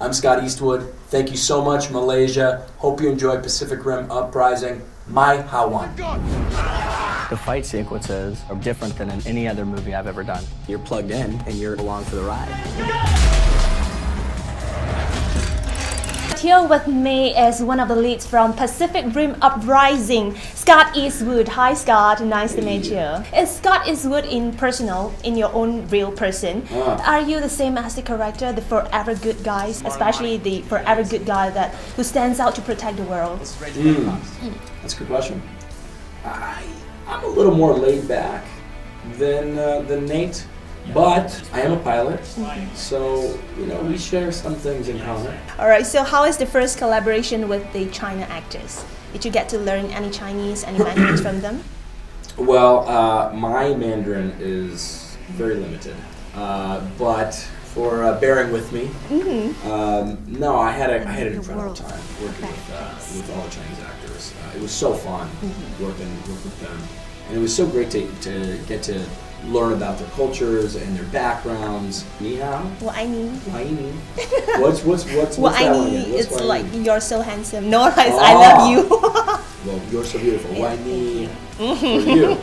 I'm Scott Eastwood. Thank you so much, Malaysia. Hope you enjoy Pacific Rim Uprising. Mai Hawan. The fight sequences are different than in any other movie I've ever done. You're plugged in and you're along for the ride. Here with me is one of the leads from Pacific Rim Uprising, Scott Eastwood. Hi Scott, nice to meet you. Is Scott Eastwood in your own real person? Are you the same as the character, the forever good guys, especially the forever good guy who stands out to protect the world? That's a good question. I'm a little more laid back than Nate. But I am a pilot, so we share some things in common. All right. So how is the first collaboration with the China actors? Did you get to learn any Chinese, any Mandarins from them? Well, my Mandarin is very limited, but for bearing with me, no, I had an incredible time working with all the Chinese actors. It was so fun working with them, and it was so great to get to learn about their cultures and their backgrounds. Ni hao? 我爱你. What's that one again? It's like you're so handsome. No, it's I love you. Well, you're so beautiful. 我爱你 for you.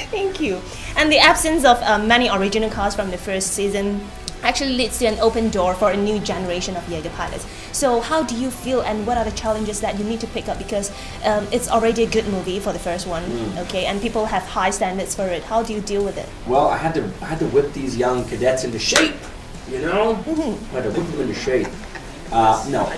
Thank you. And the absence of many original cast from the first season actually leads to an open door for a new generation of Jaeger pilots. So how do you feel, and what are the challenges that you need to pick up, because it's already a good movie for the first one, okay, and people have high standards for it. How do you deal with it? Well, I had to whip these young cadets into shape, I had to whip them into shape. No,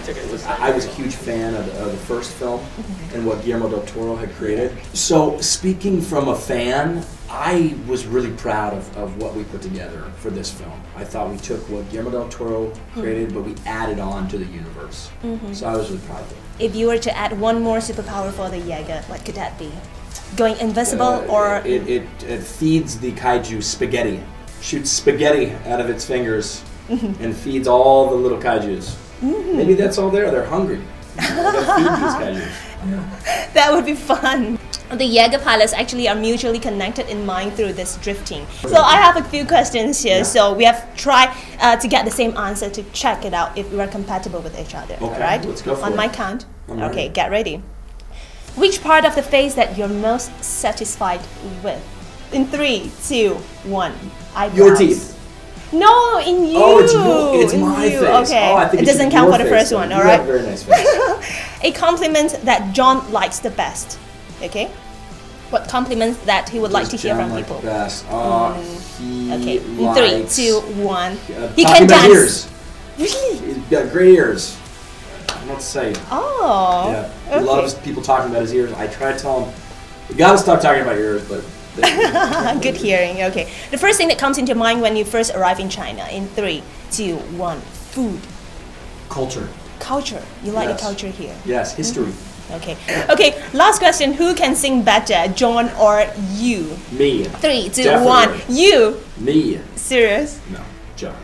I was a huge fan of the first film and what Guillermo del Toro had created. So speaking from a fan, I was really proud of what we put together for this film. I thought we took what Guillermo del Toro created, but we added on to the universe. So I was really proud of it. If you were to add one more superpower for the Jaeger, what could that be? Going invisible or... It feeds the kaiju spaghetti. Shoots spaghetti out of its fingers and feeds all the little kaijus. Maybe that's all there. They're hungry. They feed these kaijus. That would be fun. The Jaeger pilots actually are mutually connected in mind through this drifting. So I have a few questions here. So we have tried to get the same answer to check it out if we are compatible with each other. Okay, right? let's go for it. On my count. I'm okay, ready. get ready. Which part of the face that you're most satisfied with? In 3, 2, 1. Eyebrows. Your teeth. No, in you. Oh, it's my face. Okay, Oh, I think it doesn't count for the first one. All right. You have a very nice face. A compliment that John likes the best. Okay. What compliments that he would like to hear from people? Best. He Okay. In likes, 3, 2, 1. He can dance. Ears. Really? He's got great ears. I don't know what to say. Oh. Yeah. He loves people talking about his ears. I try to tell him, you gotta stop talking about your ears, but. Good hearing. Okay. The first thing that comes into mind when you first arrive in China. In 3, 2, 1. Food. Culture. Culture. You like the culture here. Yes. History. Okay. Okay. Last question. Who can sing better, John or you? Me. 3, 2, Definitely. 1. You. Me. Serious? No. John.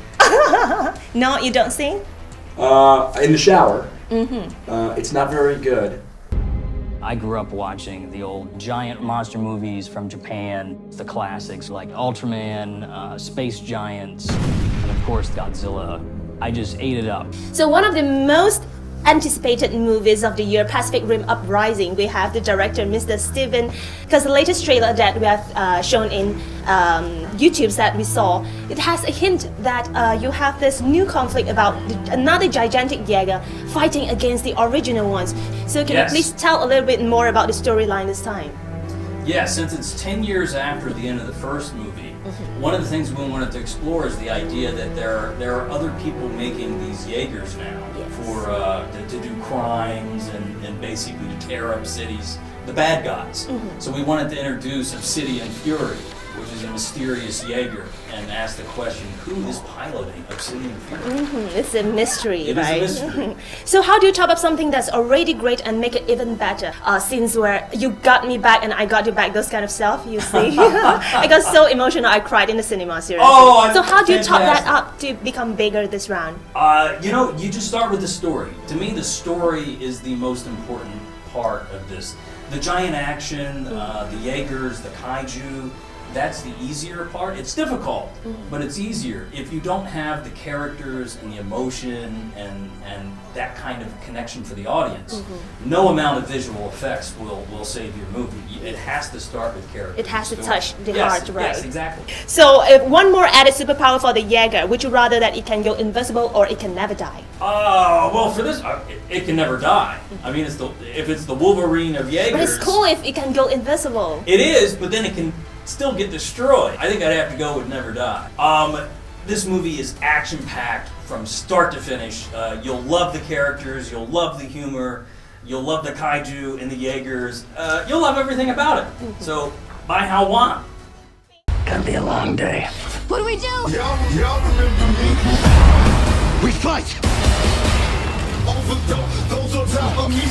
No, you don't sing? In the shower. It's not very good. I grew up watching the old giant monster movies from Japan, the classics like Ultraman, Space Giants, and of course Godzilla. I just ate it up. So one of the most anticipated movies of the year, Pacific Rim Uprising, we have the director, Mr. Steven, because the latest trailer that we have shown in YouTube that we saw, it has a hint that you have this new conflict about another gigantic Jaeger fighting against the original ones. So can you please tell a little bit more about the storyline this time? Yeah, since it's 10 years after the end of the first movie, one of the things we wanted to explore is the idea that there are other people making these Jaegers now for to do crimes and basically to tear up cities, the bad guys. So we wanted to introduce Obsidian Fury, which is a mysterious Jaeger, and ask the question, who is piloting Obsidian Fury? It's a mystery, right? It is a mystery. So how do you top up something that's already great and make it even better? Scenes where you got me back and I got you back, those kind of stuff, you see? I got so emotional, I cried in the cinema, seriously. Oh, so how do you top that up to become bigger this round? You just start with the story. To me, the story is the most important part of this. The giant action, the Jaegers, the kaiju, that's the easier part. It's difficult, but it's easier. If you don't have the characters and the emotion and that kind of connection for the audience, no amount of visual effects will save your movie. It has to start with characters. It has to touch the heart, right? Yes, exactly. So, one more added superpower for the Jaeger. Would you rather that it can go invisible or it can never die? Well, for this, it can never die. I mean, if it's the Wolverine of Jaegers. But it's cool if it can go invisible. It is, but then it can still get destroyed. I think I'd have to go with never die. This movie is action-packed from start to finish. You'll love the characters, you'll love the humor, you'll love the kaiju and the Jaegers. You'll love everything about it. So, buy how want. Gonna be a long day. What do we do? Y'all remember me? We fight! Overdose, those on top of me.